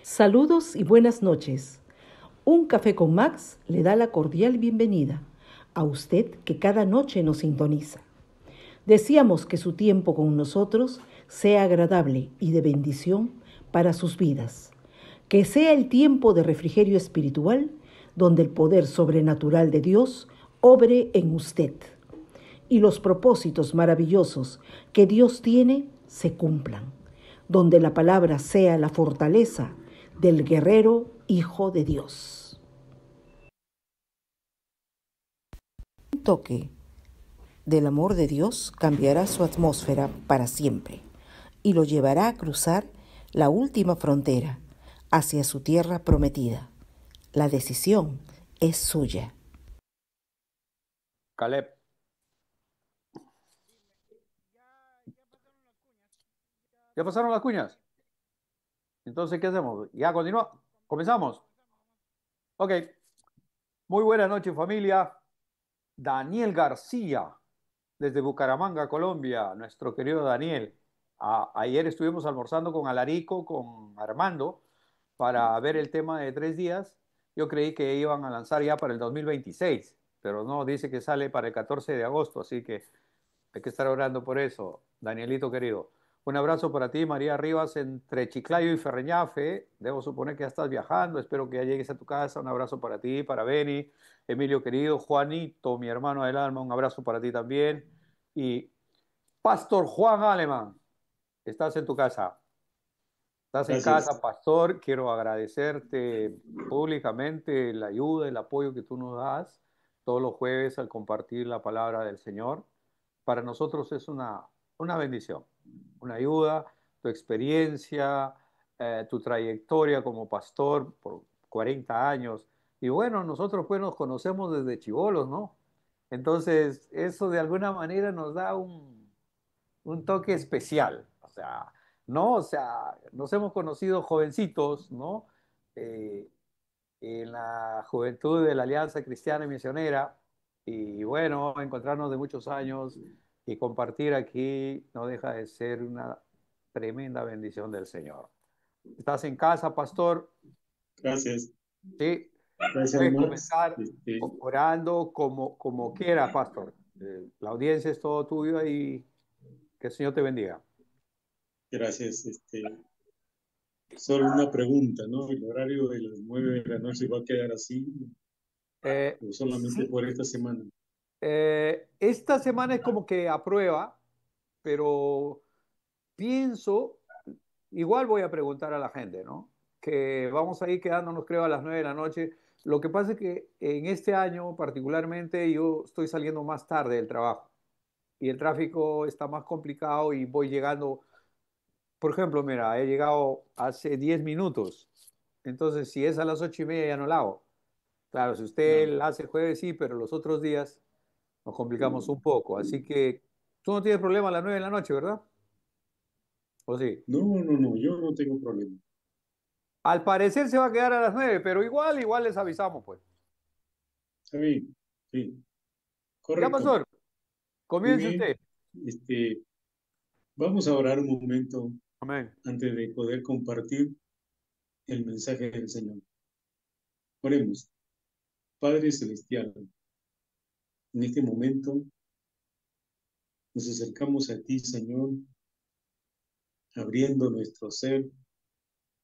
Saludos y buenas noches. Un café con Max le da la cordial bienvenida a usted que cada noche nos sintoniza. Deseamos que su tiempo con nosotros sea agradable y de bendición para sus vidas. Que sea el tiempo de refrigerio espiritual donde el poder sobrenatural de Dios obre en usted y los propósitos maravillosos que Dios tiene se cumplan, donde la palabra sea la fortaleza del guerrero Hijo de Dios. Un toque del amor de Dios cambiará su atmósfera para siempre y lo llevará a cruzar la última frontera hacia su tierra prometida. La decisión es suya. Caleb, ¿ya pasaron las cuñas? Entonces, ¿qué hacemos? ¿Ya continúa? ¿Comenzamos? Ok. Muy buenas noches, familia. Daniel García, desde Bucaramanga, Colombia, nuestro querido Daniel. Ayer estuvimos almorzando con Alarico, con Armando, para ver el tema de 3 días. Yo creí que iban a lanzar ya para el 2026, pero no, dice que sale para el 14 de agosto, así que hay que estar orando por eso, Danielito querido. Un abrazo para ti, María Rivas, entre Chiclayo y Ferreñafe. Debo suponer que ya estás viajando. Espero que ya llegues a tu casa. Un abrazo para ti, para Beni, Emilio querido, Juanito, mi hermano del alma. Un abrazo para ti también. Y Pastor Juan Alemán, estás en tu casa. Estás en Gracias. casa, pastor. Quiero agradecerte públicamente la ayuda, el apoyo que tú nos das todos los jueves al compartir la palabra del Señor. Para nosotros es una bendición, una ayuda, tu experiencia, tu trayectoria como pastor por 40 años. Y bueno, nosotros pues nos conocemos desde chibolos, ¿no? Entonces, eso de alguna manera nos da un toque especial. O sea, ¿no? O sea, nos hemos conocido jovencitos, ¿no? Eh, en la juventud de la Alianza Cristiana y Misionera. Y bueno, encontrarnos de muchos años y compartir aquí no deja de ser una tremenda bendición del Señor. ¿Estás en casa, pastor? Gracias. Sí, Gracias, puedes Max. comenzar orando como quiera, pastor. La audiencia es todo tuyo y que el Señor te bendiga. Gracias. Solo una pregunta, ¿no? ¿El horario de las 9 de la noche va a quedar así o solamente Sí, por esta semana? esta semana es como que a prueba, pero pienso, igual voy a preguntar a la gente, ¿no? Que vamos a ir quedándonos, creo, a las 9 de la noche. Lo que pasa es que en este año particularmente yo estoy saliendo más tarde del trabajo y el tráfico está más complicado y voy llegando, por ejemplo, mira, he llegado hace 10 minutos, entonces si es a las 8:30 ya no la hago. Claro, si usted No, la hace el jueves sí, pero los otros días nos complicamos un poco. Así que tú no tienes problema a las 9 de la noche, ¿verdad? ¿O sí? no, yo no tengo problema. Al parecer se va a quedar a las 9, pero igual les avisamos, pues. Está bien, sí, Ya, correcto. pastor, Muy comience bien. usted. Este, Vamos a orar un momento Amén. antes de poder compartir el mensaje del Señor. Oremos. Padre Celestial, en este momento nos acercamos a ti, Señor, abriendo nuestro ser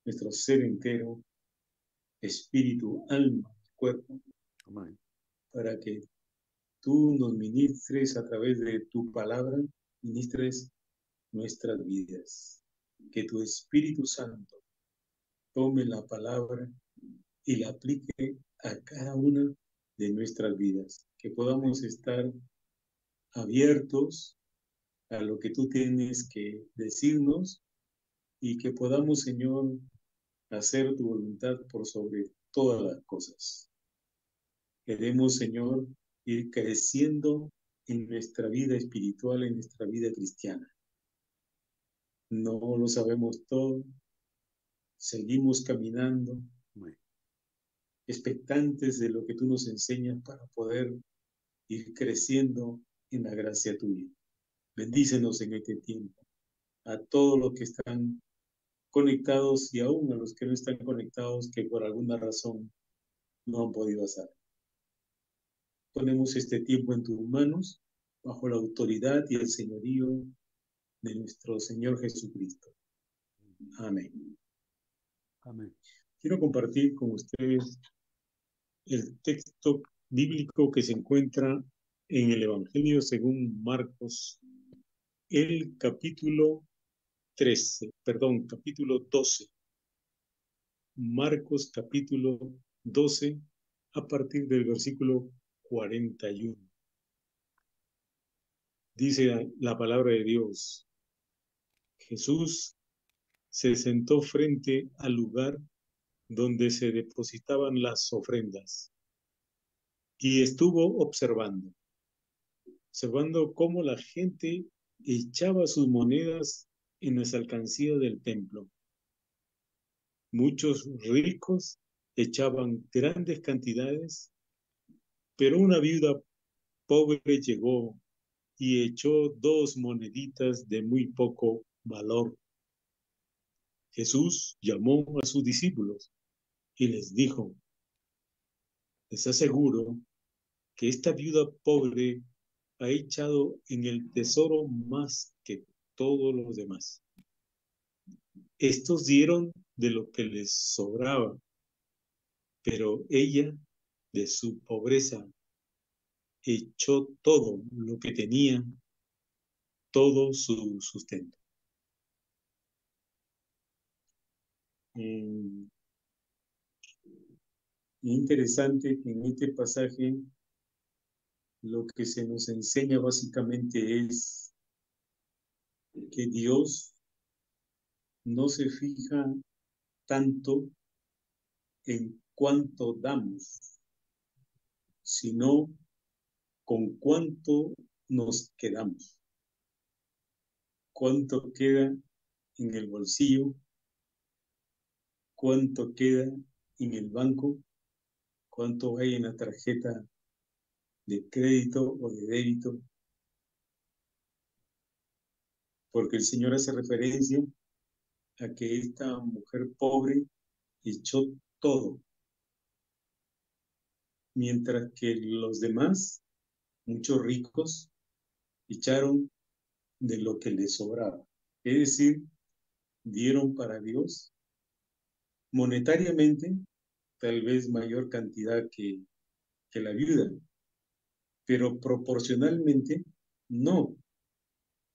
entero, espíritu, alma, cuerpo, Amén. para que tú nos ministres a través de tu palabra, ministres nuestras vidas. Que tu Espíritu Santo tome la palabra y la aplique a cada una de nuestras vidas. Que podamos estar abiertos a lo que tú tienes que decirnos y que podamos, Señor, hacer tu voluntad por sobre todas las cosas. Queremos, Señor, ir creciendo en nuestra vida espiritual, en nuestra vida cristiana. No lo sabemos todo, seguimos caminando, Amén. expectantes de lo que tú nos enseñas para poder ir creciendo en la gracia tuya. Bendícenos en este tiempo a todos los que están conectados y aún a los que no están conectados que por alguna razón no han podido hacer. Ponemos este tiempo en tus manos bajo la autoridad y el señorío de nuestro Señor Jesucristo. Amén. Amén. Quiero compartir con ustedes el texto bíblico que se encuentra en el Evangelio según Marcos, el capítulo 12. Marcos capítulo 12, a partir del versículo 41. Dice la palabra de Dios: Jesús se sentó frente al lugar donde se depositaban las ofrendas y estuvo observando cómo la gente echaba sus monedas en las alcancías del templo. Muchos ricos echaban grandes cantidades, pero una viuda pobre llegó y echó 2 moneditas de muy poco valor. Jesús llamó a sus discípulos y les dijo: les aseguro que esta viuda pobre ha echado en el tesoro más que todos los demás. Estos dieron de lo que les sobraba, pero ella, de su pobreza, echó todo lo que tenía, todo su sustento. Interesante que en este pasaje lo que se nos enseña básicamente es que Dios no se fija tanto en cuánto damos, sino con cuánto nos quedamos. Cuánto queda en el bolsillo, cuánto queda en el banco, cuánto hay en la tarjeta de crédito o de débito, porque el Señor hace referencia a que esta mujer pobre echó todo, mientras que los demás, muchos ricos, echaron de lo que les sobraba. Es decir, dieron para Dios monetariamente tal vez mayor cantidad que la viuda, pero proporcionalmente no,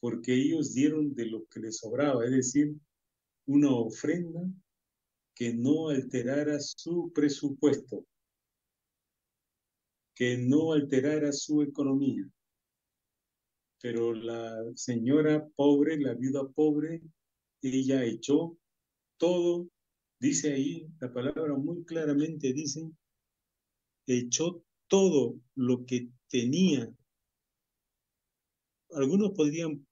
porque ellos dieron de lo que les sobraba, es decir, una ofrenda que no alterara su presupuesto, que no alterara su economía. Pero la señora pobre, la viuda pobre, ella echó todo, dice ahí, la palabra muy claramente dice, echó todo lo que tenía. Algunos podrían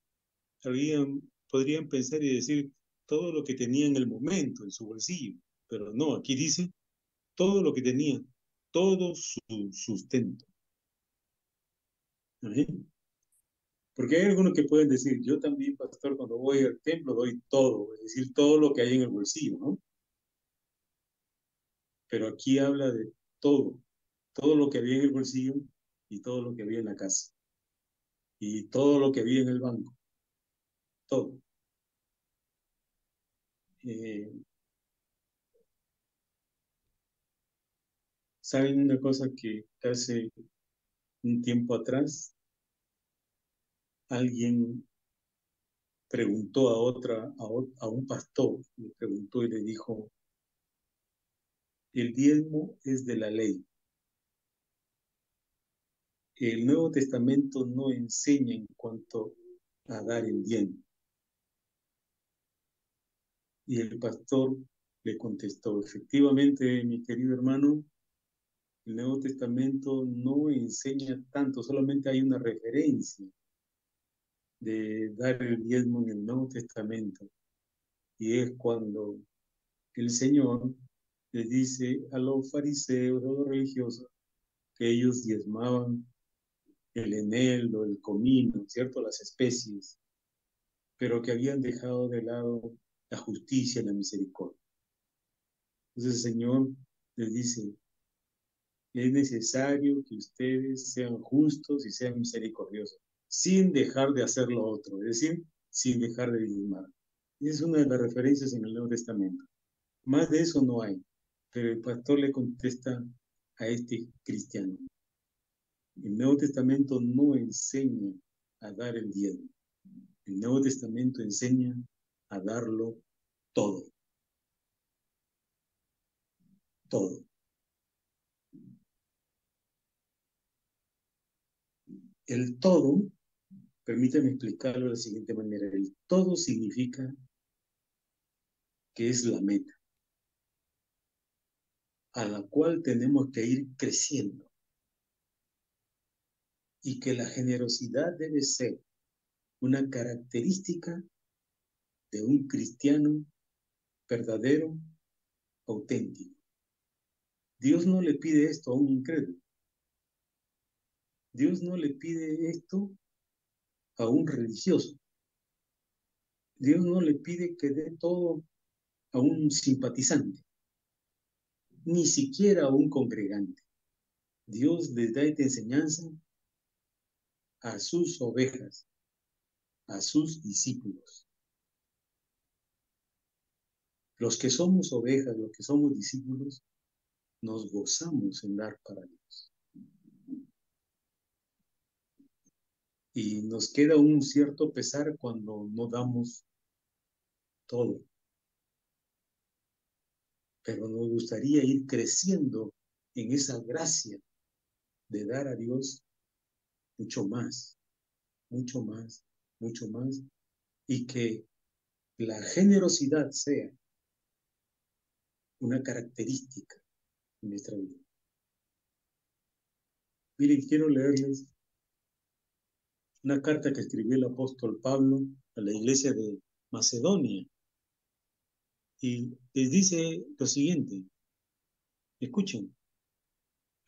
pensar y decir todo lo que tenía en el momento, en su bolsillo, pero no, aquí dice todo lo que tenía, todo su sustento. ¿Amén? Porque hay algunos que pueden decir, yo también, pastor, cuando voy al templo doy todo, es decir, todo lo que hay en el bolsillo, ¿no? Pero aquí habla de todo lo que había en el bolsillo y todo lo que había en la casa y todo lo que había en el banco, todo. ¿Saben una cosa que hace un tiempo atrás alguien preguntó a un pastor, le preguntó y le dijo, el diezmo es de la ley. El Nuevo Testamento no enseña en cuanto a dar el diezmo. Y el pastor le contestó, efectivamente, mi querido hermano, el Nuevo Testamento no enseña tanto, solamente hay una referencia de dar el diezmo en el Nuevo Testamento. Y es cuando el Señor les dice a los fariseos, a los religiosos, que ellos diezmaban el eneldo, el comino, ¿cierto? Las especies, pero que habían dejado de lado la justicia, la misericordia. Entonces el Señor les dice, es necesario que ustedes sean justos y sean misericordiosos, sin dejar de hacer lo otro, es decir, sin dejar de diezmar. Es una de las referencias en el Nuevo Testamento. Más de eso no hay. Pero el pastor le contesta a este cristiano. El Nuevo Testamento no enseña a dar el diezmo. El Nuevo Testamento enseña a darlo todo. Todo. El todo, permítame explicarlo de la siguiente manera. El todo significa que es la meta a la cual tenemos que ir creciendo y que la generosidad debe ser una característica de un cristiano verdadero, auténtico. Dios no le pide esto a un incrédulo. Dios no le pide esto a un religioso. Dios no le pide que dé todo a un simpatizante, ni siquiera a un congregante. Dios les da esta enseñanza a sus ovejas, a sus discípulos. Los que somos ovejas, los que somos discípulos, nos gozamos en dar para Dios. Y nos queda un cierto pesar cuando no damos todo. Pero nos gustaría ir creciendo en esa gracia de dar a Dios mucho más, mucho más, mucho más, y que la generosidad sea una característica de nuestra vida. Miren, quiero leerles una carta que escribió el apóstol Pablo a la iglesia de Macedonia, y les dice lo siguiente, escuchen,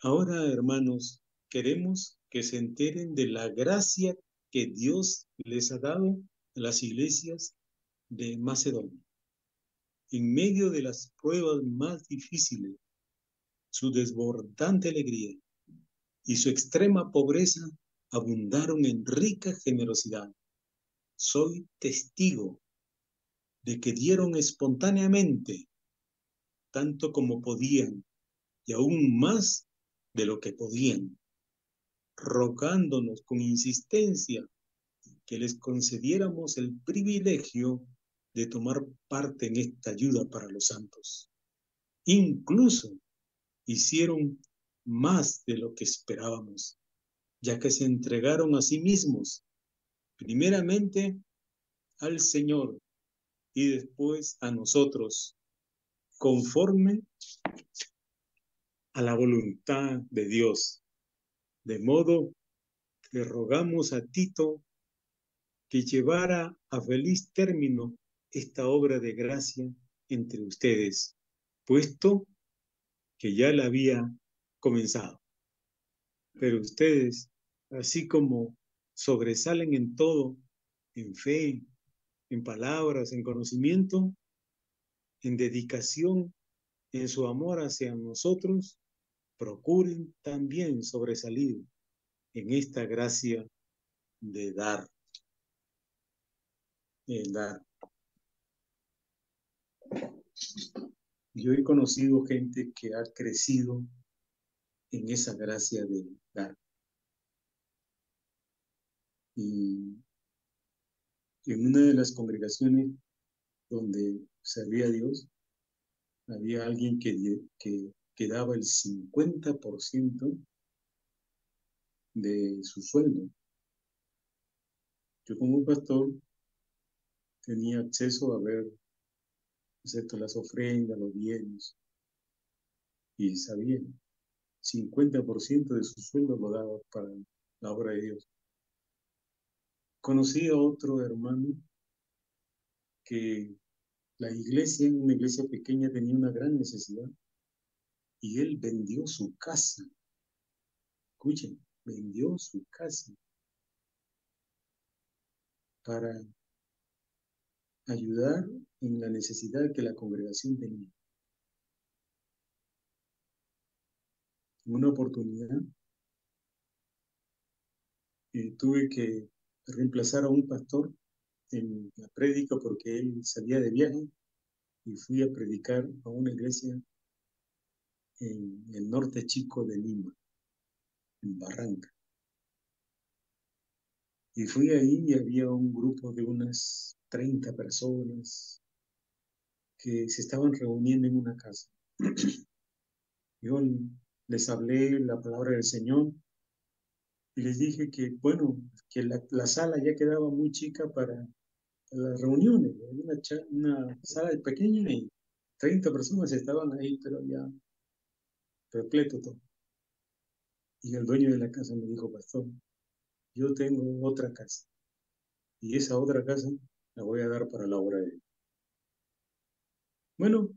ahora hermanos, queremos que se enteren de la gracia que Dios les ha dado a las iglesias de Macedonia. En medio de las pruebas más difíciles, su desbordante alegría y su extrema pobreza abundaron en rica generosidad. Soy testigo de que dieron espontáneamente, tanto como podían, y aún más de lo que podían, rogándonos con insistencia que les concediéramos el privilegio de tomar parte en esta ayuda para los santos. Incluso hicieron más de lo que esperábamos, ya que se entregaron a sí mismos, primeramente al Señor y después a nosotros, conforme a la voluntad de Dios. De modo que rogamos a Tito que llevara a feliz término esta obra de gracia entre ustedes, puesto que ya la había comenzado. Pero ustedes, así como sobresalen en todo, en fe, en palabras, en conocimiento, en dedicación, en su amor hacia nosotros, procuren también sobresalir en esta gracia de dar, de dar. Yo he conocido gente que ha crecido en esa gracia de dar. Y en una de las congregaciones donde servía a Dios, había alguien que daba el 50% de su sueldo. Yo como pastor tenía acceso a ver, excepto las ofrendas, los bienes, y sabía, 50% de su sueldo lo daba para la obra de Dios. Conocí a otro hermano que la iglesia, una iglesia pequeña, tenía una gran necesidad y él vendió su casa. Escuchen, vendió su casa para ayudar en la necesidad que la congregación tenía. En una oportunidad tuve que reemplazar a un pastor en la prédica porque él salía de viaje y fui a predicar a una iglesia en el norte chico de Lima, en Barranca. Y fui ahí y había un grupo de unas 30 personas que se estaban reuniendo en una casa. Yo les hablé la palabra del Señor y les dije que, bueno, que la sala ya quedaba muy chica para las reuniones. Había una sala pequeña y 30 personas estaban ahí, pero ya repleto todo. Y el dueño de la casa me dijo, pastor, yo tengo otra casa y esa otra casa la voy a dar para la obra de Dios. Bueno,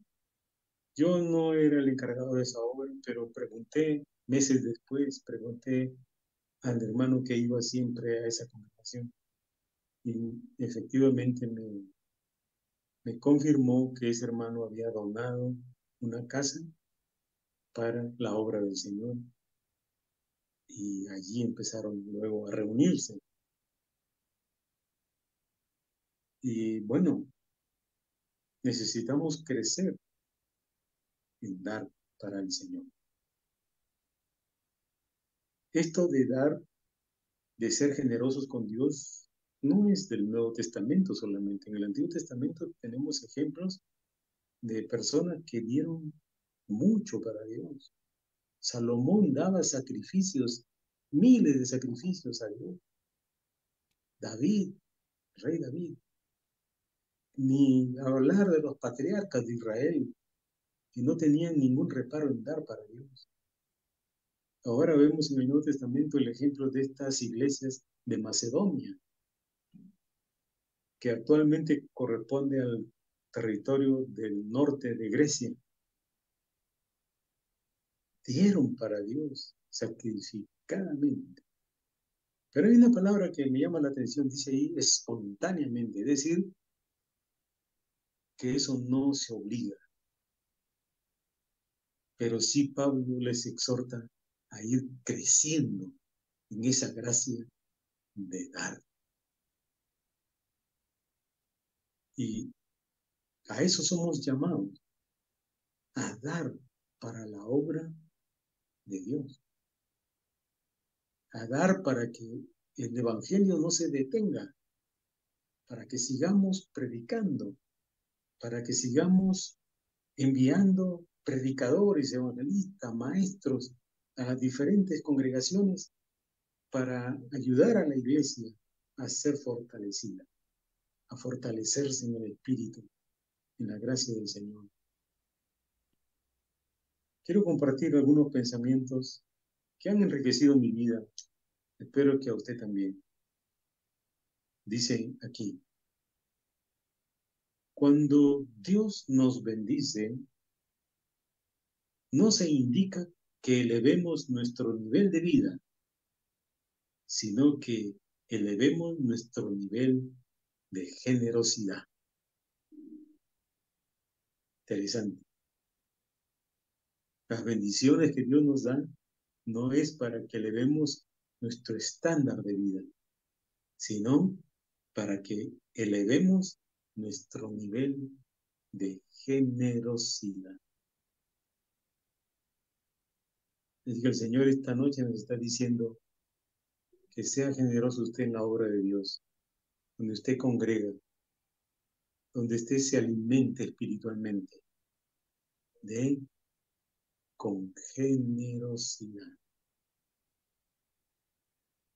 yo no era el encargado de esa obra, pero pregunté, meses después, pregunté al hermano que iba siempre a esa congregación y efectivamente me confirmó que ese hermano había donado una casa para la obra del Señor y allí empezaron luego a reunirse. Y bueno, necesitamos crecer en dar para el Señor. Esto de dar, de ser generosos con Dios, no es del Nuevo Testamento solamente. En el Antiguo Testamento tenemos ejemplos de personas que dieron mucho para Dios. Salomón daba sacrificios, miles de sacrificios a Dios. David, rey David, ni hablar de los patriarcas de Israel, que no tenían ningún reparo en dar para Dios. Ahora vemos en el Nuevo Testamento el ejemplo de estas iglesias de Macedonia, que actualmente corresponde al territorio del norte de Grecia. Dieron para Dios sacrificadamente. Pero hay una palabra que me llama la atención, dice ahí espontáneamente, es decir, que eso no se obliga. Pero sí Pablo les exhorta a ir creciendo en esa gracia de dar. Y a eso somos llamados, a dar para la obra de Dios, a dar para que el Evangelio no se detenga, para que sigamos predicando, para que sigamos enviando predicadores, evangelistas, maestros a las diferentes congregaciones para ayudar a la iglesia a ser fortalecida, a fortalecerse en el Espíritu, en la gracia del Señor. Quiero compartir algunos pensamientos que han enriquecido mi vida. Espero que a usted también. Dice aquí, cuando Dios nos bendice, no se indica que elevemos nuestro nivel de vida, sino que elevemos nuestro nivel de generosidad. Interesante. Las bendiciones que Dios nos da no es para que elevemos nuestro estándar de vida, sino para que elevemos nuestro nivel de generosidad. Es que el Señor esta noche nos está diciendo que sea generoso usted en la obra de Dios, donde usted congrega, donde usted se alimente espiritualmente, de con generosidad.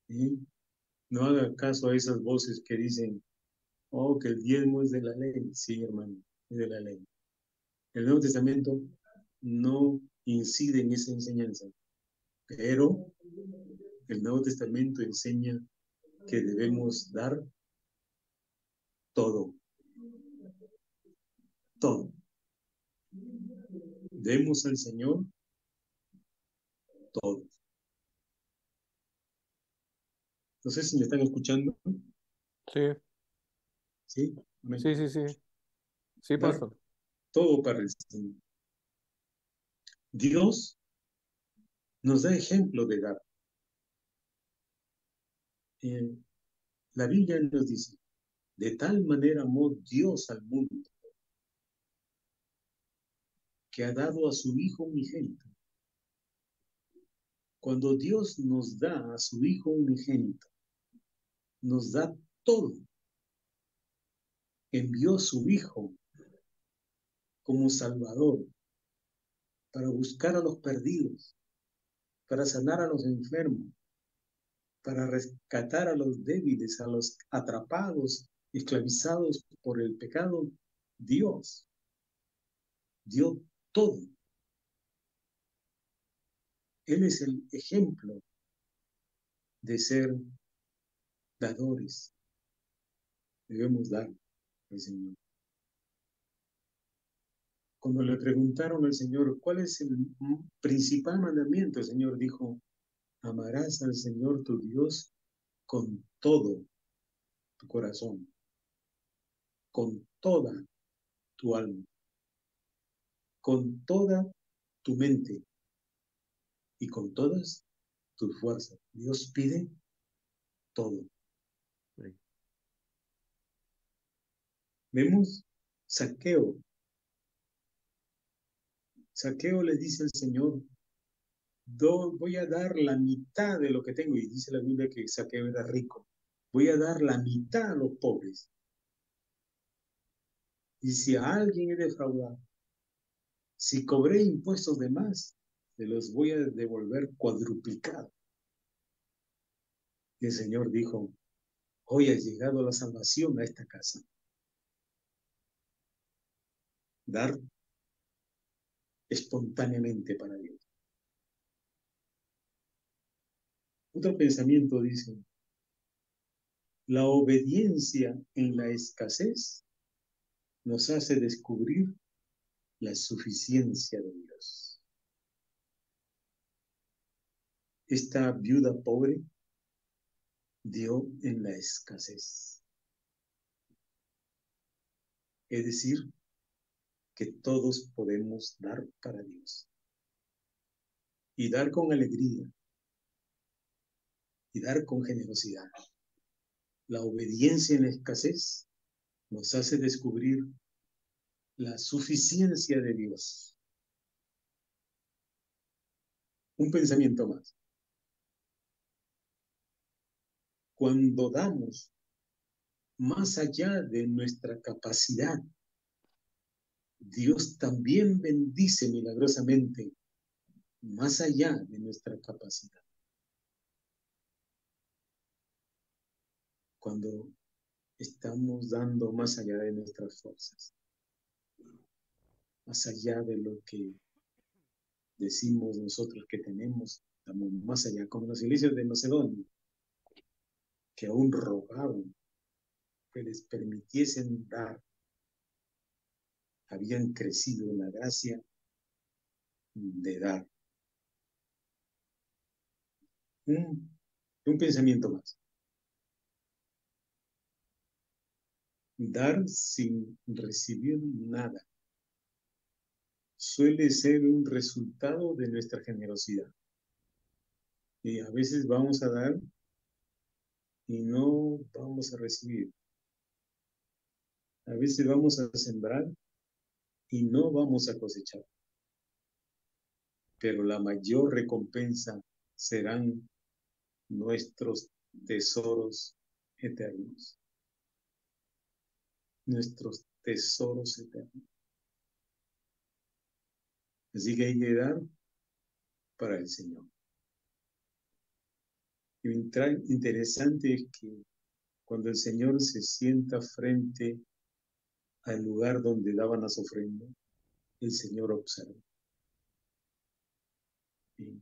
¿Sí? No haga caso a esas voces que dicen, oh, que el diezmo es de la ley. Sí, hermano, es de la ley. El Nuevo Testamento no incide en esa enseñanza, pero el Nuevo Testamento enseña que debemos dar todo, todo. Demos al Señor todo. No sé si me están escuchando. Sí. ¿Sí? Amén. Sí, sí, sí. Sí, Dar pastor. todo para el Señor. Dios nos da ejemplo de dar. La Biblia nos dice, de tal manera amó Dios al mundo que ha dado a su Hijo unigénito. Cuando Dios nos da a su Hijo unigénito, nos da todo. Envió a su Hijo como Salvador para buscar a los perdidos, para sanar a los enfermos, para rescatar a los débiles, a los atrapados, esclavizados por el pecado. Dios dio todo. Él es el ejemplo de ser dadores. Debemos dar al Señor. Cuando le preguntaron al Señor, ¿cuál es el principal mandamiento? El Señor dijo, amarás al Señor tu Dios con todo tu corazón, con toda tu alma, con toda tu mente y con todas tus fuerzas. Dios pide todo. Sí. Vemos Saqueo. Saqueo le dice al Señor, voy a dar la mitad de lo que tengo. Y dice la Biblia que Saqueo era rico. Voy a dar la mitad a los pobres. Y si a alguien he defraudado, si cobré impuestos de más, se los voy a devolver cuadruplicado. Y el Señor dijo, hoy ha llegado la salvación a esta casa. Dar espontáneamente para Dios. Otro pensamiento dice, la obediencia en la escasez nos hace descubrir la suficiencia de Dios. Esta viuda pobre dio en la escasez. Es decir, que todos podemos dar para Dios. Y dar con alegría. Y dar con generosidad. La obediencia en la escasez nos hace descubrir la suficiencia de Dios. Un pensamiento más. Cuando damos más allá de nuestra capacidad, Dios también bendice milagrosamente más allá de nuestra capacidad. Cuando estamos dando más allá de nuestras fuerzas, más allá de lo que decimos nosotros que tenemos, estamos más allá, como los iglesias de Macedonia, que aún rogaban que les permitiesen dar, habían crecido en la gracia de dar. Un pensamiento más. Dar sin recibir nada suele ser un resultado de nuestra generosidad. Y a veces vamos a dar y no vamos a recibir. A veces vamos a sembrar y no vamos a cosechar. Pero la mayor recompensa serán nuestros tesoros eternos. Nuestros tesoros eternos. Así que hay que dar para el Señor. Lo interesante es que cuando el Señor se sienta frente al lugar donde daban las ofrendas, el Señor observa. ¿Sí?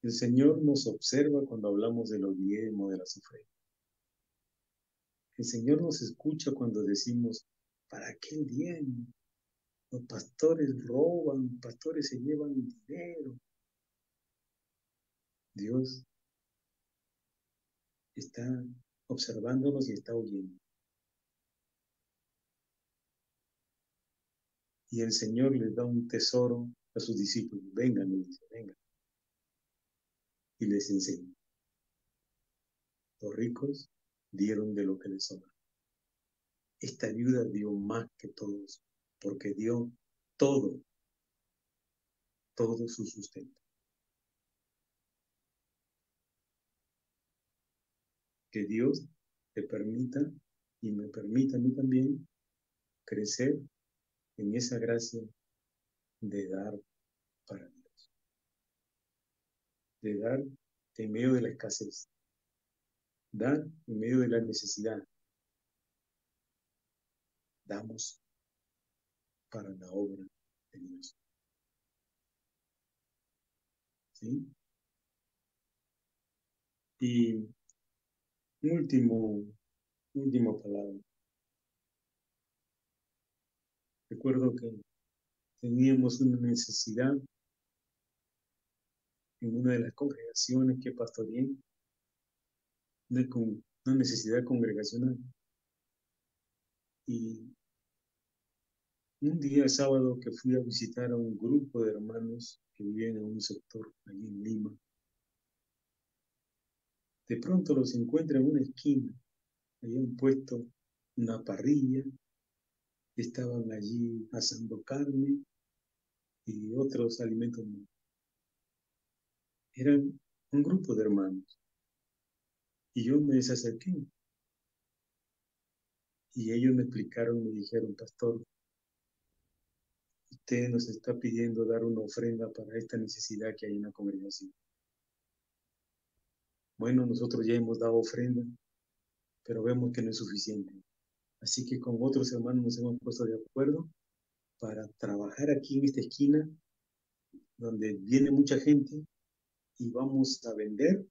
El Señor nos observa cuando hablamos de los diezmos, de las ofrendas. El Señor nos escucha cuando decimos, ¿para qué el diezmo? Los pastores roban, los pastores se llevan el dinero. Dios está observándonos y está oyendo. Y el Señor les da un tesoro a sus discípulos. Vengan, les dice, vengan. Y les enseña. Los ricos dieron de lo que les sobra. Esta viuda dio más que todos, porque dio todo, todo su sustento. Que Dios te permita y me permita a mí también crecer en esa gracia de dar para Dios, de dar en medio de la escasez, dar en medio de la necesidad. Damos para la obra de Dios. ¿Sí? Y última palabra. Recuerdo que teníamos una necesidad en una de las congregaciones que pastoreé, una necesidad congregacional. Y un día sábado que fui a visitar a un grupo de hermanos que vivían en un sector allí en Lima, de pronto los encuentro en una esquina. Habían puesto una parrilla, estaban allí asando carne y otros alimentos más. Eran un grupo de hermanos. Y yo me desacerqué. Y ellos me explicaron, me dijeron, pastor, usted nos está pidiendo dar una ofrenda para esta necesidad que hay en la congregación. Bueno, nosotros ya hemos dado ofrenda, pero vemos que no es suficiente. Así que con otros hermanos nos hemos puesto de acuerdo para trabajar aquí en esta esquina, donde viene mucha gente, y vamos a vender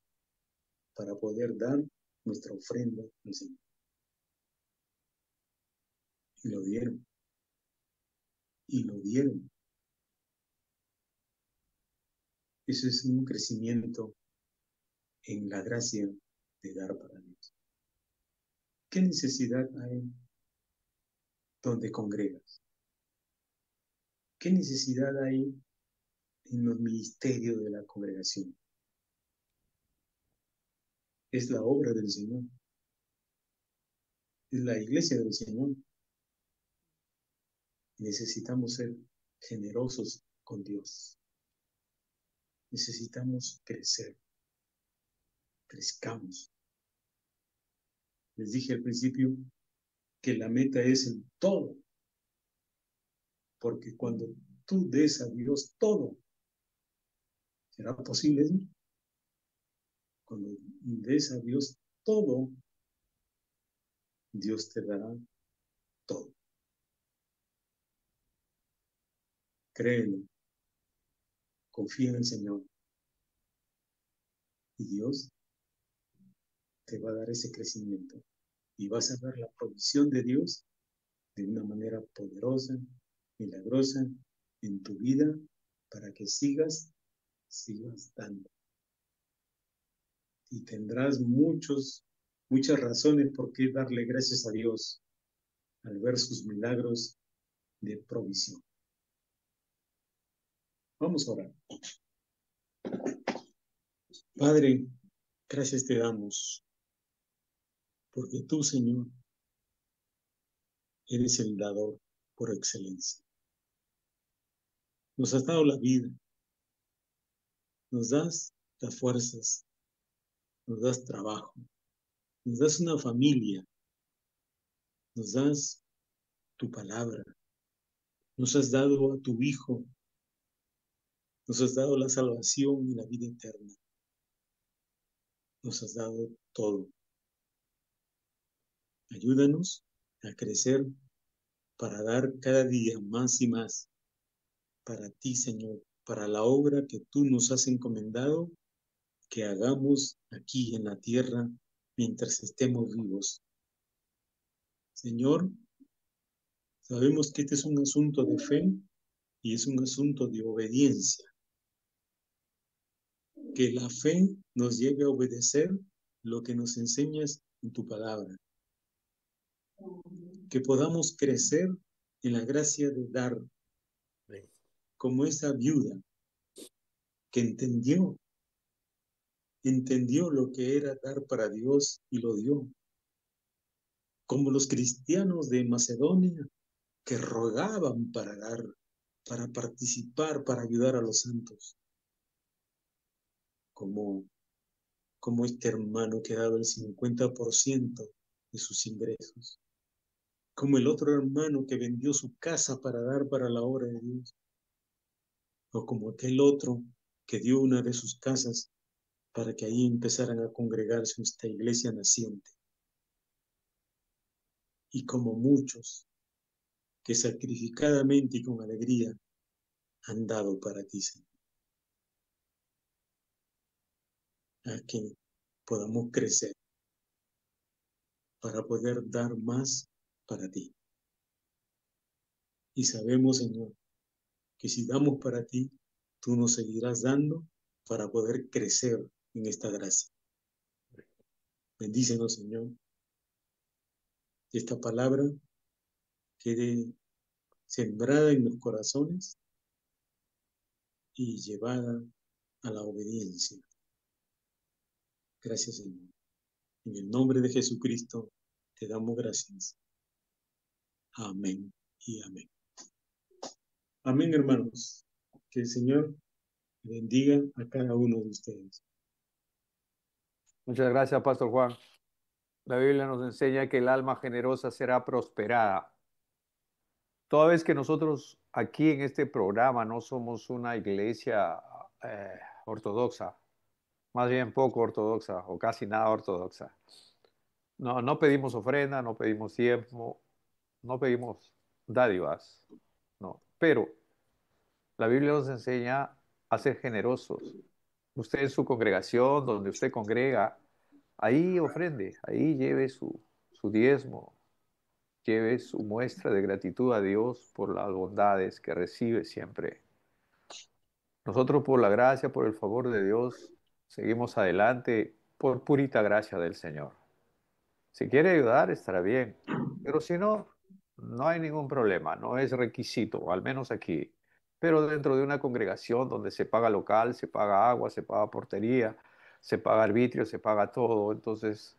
para poder dar nuestra ofrenda al Señor. Y lo dieron. Y lo dieron. Eso es un crecimiento en la gracia de dar para Dios. ¿Qué necesidad hay donde congregas? ¿Qué necesidad hay en los ministerios de la congregación? Es la obra del Señor. Es la iglesia del Señor. Necesitamos ser generosos con Dios. Necesitamos crecer. Crezcamos. Les dije al principio que la meta es el todo. Porque cuando tú des a Dios todo, ¿será posible eso? Cuando des a Dios todo, Dios te dará todo. Créelo. Confía en el Señor. Y Dios te va a dar ese crecimiento. Y vas a ver la provisión de Dios de una manera poderosa, milagrosa en tu vida para que sigas dando. Y tendrás muchas razones por qué darle gracias a Dios al ver sus milagros de provisión. Vamos a orar. Padre, gracias te damos, porque tú, Señor, eres el dador por excelencia. Nos has dado la vida, nos das las fuerzas, nos das trabajo, nos das una familia, nos das tu palabra, nos has dado a tu Hijo, nos has dado la salvación y la vida eterna, nos has dado todo. Ayúdanos a crecer para dar cada día más y más para ti, Señor, para la obra que tú nos has encomendado que hagamos aquí en la tierra mientras estemos vivos. Señor, sabemos que este es un asunto de fe y es un asunto de obediencia. Que la fe nos lleve a obedecer lo que nos enseñas en tu palabra. Que podamos crecer en la gracia de dar como esa viuda que entendió lo que era dar para Dios y lo dio, como los cristianos de Macedonia que rogaban para dar, para participar, para ayudar a los santos, como, como este hermano que ha dado el 50% de sus ingresos, como el otro hermano que vendió su casa para dar para la obra de Dios, o como aquel otro que dio una de sus casas para que ahí empezaran a congregarse esta iglesia naciente, y como muchos que sacrificadamente y con alegría han dado para ti, Señor, a que podamos crecer para poder dar más para ti. Y sabemos, Señor, que si damos para ti, tú nos seguirás dando para poder crecer en esta gracia. Bendícenos, Señor, que esta palabra quede sembrada en los corazones y llevada a la obediencia. Gracias, Señor. En el nombre de Jesucristo te damos gracias. Amén y amén. Amén, hermanos. Que el Señor bendiga a cada uno de ustedes. Muchas gracias, Pastor Juan. La Biblia nos enseña que el alma generosa será prosperada. Toda vez que nosotros aquí en este programa no somos una iglesia ortodoxa, más bien poco ortodoxa o casi nada ortodoxa. No, no pedimos ofrenda, no pedimos tiempo, no pedimos dádivas, no. Pero la Biblia nos enseña a ser generosos. Usted en su congregación, donde usted congrega, ahí ofrende, ahí lleve su diezmo, lleve su muestra de gratitud a Dios por las bondades que recibe siempre. Nosotros por la gracia, por el favor de Dios, seguimos adelante por purita gracia del Señor. Si quiere ayudar, estará bien, pero si no, no hay ningún problema, no es requisito, al menos aquí. Pero dentro de una congregación donde se paga local, se paga agua, se paga portería, se paga arbitrio, se paga todo, entonces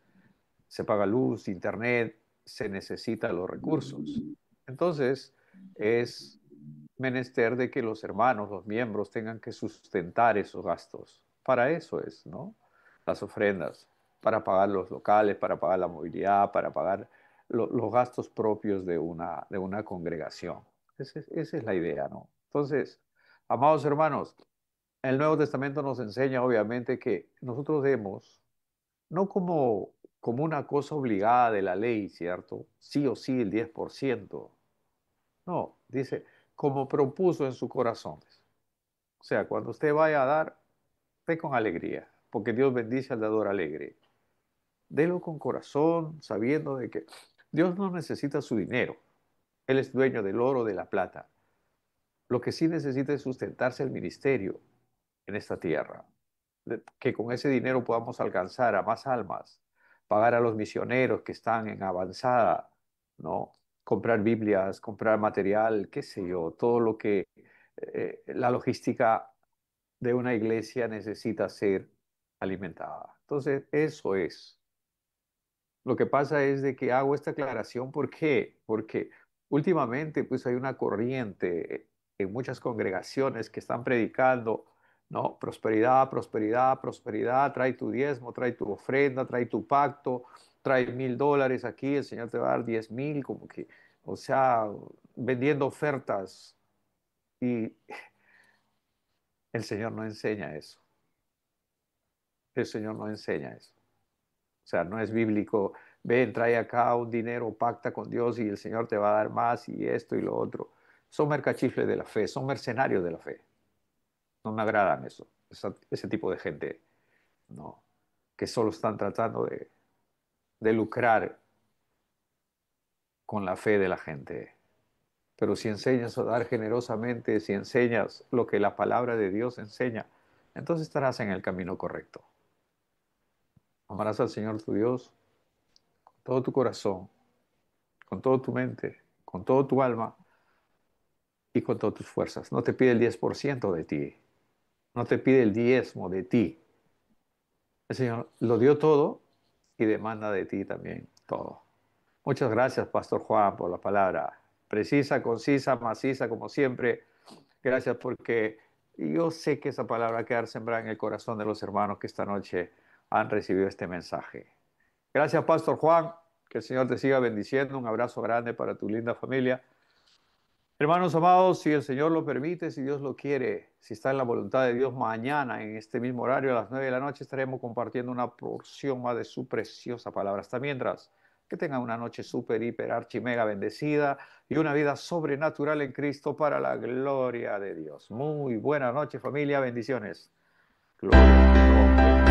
se paga luz, internet, se necesitan los recursos. Entonces, es menester de que los hermanos, los miembros, tengan que sustentar esos gastos. Para eso es, ¿no? Las ofrendas, para pagar los locales, para pagar la movilidad, para pagar los gastos propios de una congregación. Esa es la idea, ¿no? Entonces, amados hermanos, el Nuevo Testamento nos enseña obviamente que nosotros demos no como una cosa obligada de la ley, ¿cierto? Sí o sí el 10%. No, dice, como propuso en su corazón. O sea, cuando usted vaya a dar, dé con alegría, porque Dios bendice al dador alegre. Délo con corazón, sabiendo de que Dios no necesita su dinero. Él es dueño del oro, de la plata. Lo que sí necesita es sustentarse el ministerio en esta tierra. Que con ese dinero podamos alcanzar a más almas, pagar a los misioneros que están en avanzada, ¿no? Comprar Biblias, comprar material, qué sé yo, todo lo que la logística de una iglesia necesita ser alimentada. Entonces, eso es. Lo que pasa es de que hago esta aclaración, ¿por qué? Porque últimamente pues hay una corriente en muchas congregaciones que están predicando, ¿no? Prosperidad, prosperidad, prosperidad, trae tu diezmo, trae tu ofrenda, trae tu pacto, trae $1,000 aquí, el Señor te va a dar 10,000, como que, o sea, vendiendo ofertas y el Señor no enseña eso. El Señor no enseña eso. O sea, no es bíblico. Ven, trae acá un dinero, pacta con Dios y el Señor te va a dar más y esto y lo otro. Son mercachifles de la fe, son mercenarios de la fe. No me agradan eso, ese tipo de gente, no, que solo están tratando de lucrar con la fe de la gente. Pero si enseñas a dar generosamente, si enseñas lo que la palabra de Dios enseña, entonces estarás en el camino correcto. Amarás al Señor tu Dios con todo tu corazón, con toda tu mente, con todo tu alma y con todas tus fuerzas. No te pide el 10% de ti, no te pide el diezmo de ti. El Señor lo dio todo y demanda de ti también todo. Muchas gracias, Pastor Juan, por la palabra precisa, concisa, maciza, como siempre. Gracias porque yo sé que esa palabra va a quedar sembrada en el corazón de los hermanos que esta noche han recibido este mensaje. Gracias, Pastor Juan. Que el Señor te siga bendiciendo. Un abrazo grande para tu linda familia. Hermanos amados, si el Señor lo permite, si Dios lo quiere, si está en la voluntad de Dios, mañana en este mismo horario a las 9 de la noche estaremos compartiendo una porción más de su preciosa palabra. Hasta mientras, que tengan una noche súper, hiper, archi, mega bendecida y una vida sobrenatural en Cristo para la gloria de Dios. Muy buena noche, familia. Bendiciones. Gloria a Dios.